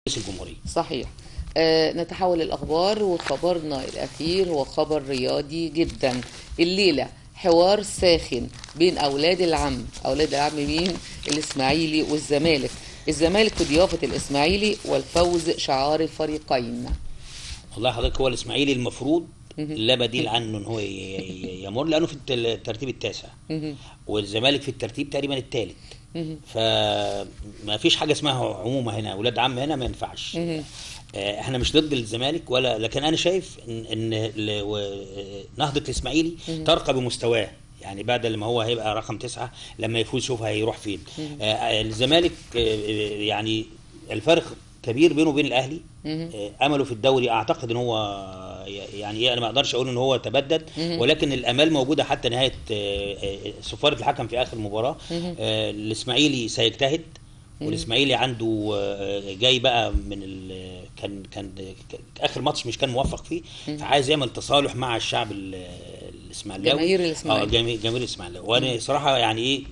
رئيس الجمهورية. صحيح. نتحول الأخبار، وخبرنا الأخير هو خبر رياضي جدا. الليلة حوار ساخن بين أولاد العم مين؟ الإسماعيلي والزمالك. الزمالك في ضيافة الإسماعيلي والفوز شعار الفريقين. والله حضرتك هو الإسماعيلي المفروض لا بديل عنه ان هو يمر، لانه في الترتيب التاسع والزمالك في الترتيب تقريبا الثالث. فما فيش حاجه اسمها عمومه هنا، اولاد عم هنا ما ينفعش. احنا مش ضد الزمالك ولا، لكن انا شايف ان نهضه الاسماعيلي ترقى بمستواه، يعني بعد لما هو هيبقى رقم 9 لما يفوز شوف هيروح فين. الزمالك يعني الفرق كبير بينه وبين الاهلي. امله في الدوري اعتقد ان هو يعني انا ما اقدرش اقول ان هو تبدد، ولكن الامال موجوده حتى نهايه صفاره الحكم في اخر مباراه. الاسماعيلي سيجتهد، والاسماعيلي عنده جاي بقى من كان اخر ماتش مش كان موفق فيه، فعايز يعمل تصالح مع الشعب الاسماعيلاوي، جماهير الاسماعيلي. جماهير الاسماعيلاوي. وانا صراحه يعني ايه،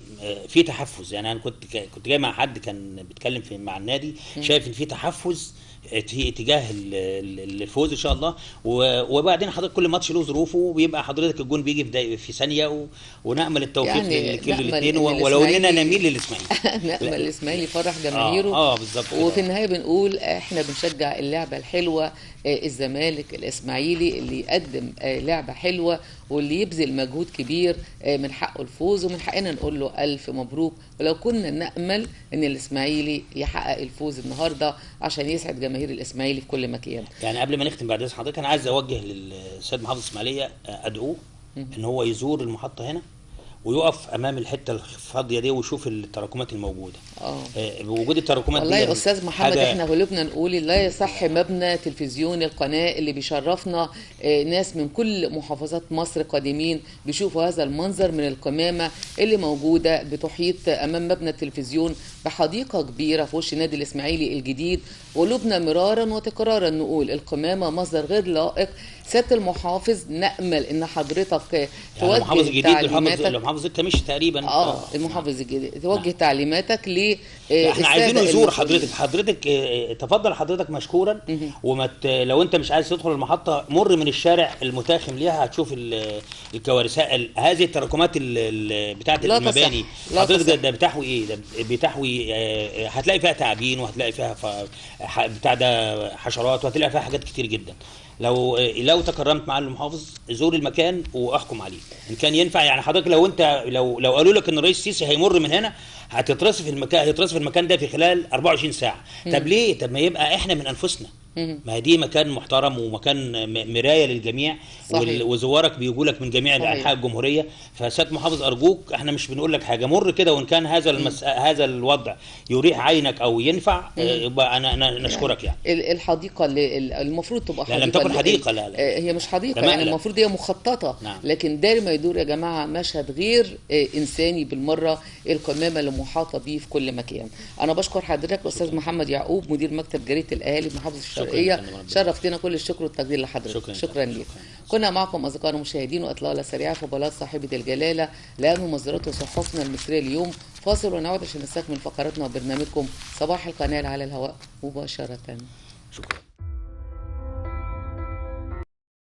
في تحفز. يعني انا كنت جاي مع حد كان بيتكلم مع النادي، شايف ان في تحفز اتجاه الفوز ان شاء الله. وبعدين حضرتك كل ماتش له ظروفه، وبيبقى حضرتك الجون بيجي في ثانيه، ونامل التوفيق يعني لكل الاثنين، ولو اننا نميل للاسماعيلي. نامل الاسماعيلي يفرح جماهيره. بالظبط. وفي النهايه بنقول احنا بنشجع اللعبه الحلوه، الزمالك الاسماعيلي اللي يقدم لعبه حلوه واللي يبذل مجهود كبير من حقه الفوز، ومن حقنا نقول له الف مبروك. ولو كنا نامل ان الاسماعيلي يحقق الفوز النهارده عشان يسعد جماهير الاسماعيلي في كل مكان. يعني قبل ما نختم بعد اذن حضرتك، انا عايز اوجه للسيد محافظ الاسماعيليه، ادعوه ان هو يزور المحطه هنا ويقف امام الحته الفاضيه دي ويشوف التراكمات الموجوده. بوجود التراكمات والله دي يا استاذ محمد، احنا غلبنا نقول لا يصح مبنى تلفزيون القناه اللي بيشرفنا ناس من كل محافظات مصر قادمين بيشوفوا هذا المنظر من القمامه اللي موجوده بتحيط امام مبنى التلفزيون بحديقه كبيره في وش نادي الاسماعيلي الجديد. غلبنا مرارا وتكرارا نقول القمامه مصدر غير لائق. سياده المحافظ، نامل ان حضرتك توجه المحافظ الجديد، المحافظ الكميش تقريبا. المحافظ الجديد توجه تعليماتك ل احنا عايزينه يزور حضرتك تفضل حضرتك مشكورا. لو انت مش عايز تدخل المحطه، مر من الشارع المتاخم ليها، هتشوف الكوارث، هذه التراكمات بتاعه المباني. حضرتك ده بتحوي ايه؟ ده بتحوي هتلاقي فيها تعابين، وهتلاقي فيها بتاع ده حشرات، وهتلاقي فيها حاجات كتير جدا. لو تكرمت مع المحافظ، زور المكان واحكم عليه ان كان ينفع. يعني حضرتك لو قالوا لك ان الرئيس السيسي هيمر من هنا، هيترصف المكان ده في خلال 24 ساعه. طب ليه؟ طب ما يبقى احنا من انفسنا. ما هي دي مكان محترم ومكان مرايه للجميع، وزوارك بيجوا لك من جميع انحاء الجمهوريه. فسياده محافظ ارجوك، احنا مش بنقول لك حاجه، مر كده، وان كان هذا الوضع يريح عينك او ينفع، يبقى انا نشكرك. يعني الحديقه اللي المفروض تبقى حديقه، لم تكن حديقه، لا هي مش حديقه، يعني المفروض هي مخططه. نعم. لكن دار ما يدور يا جماعه مشهد غير انساني بالمره، القمامه اللي محاطه بيه في كل مكان. انا بشكر حضرتك استاذ محمد يعقوب، مدير مكتب جريده الاهالي بمحافظه الشرقيه. شرفتنا، كل الشكر والتقدير لحضرتك. شكرا ليك. كنا معكم اصدقائنا المشاهدين، واطلاله سريعه في بلاط صاحبه الجلاله لاهم مصدرات صحفنا المصريه اليوم. فاصل ونعود عشان نستكمل فقراتنا وبرنامجكم صباح القناه على الهواء مباشره. شكرا.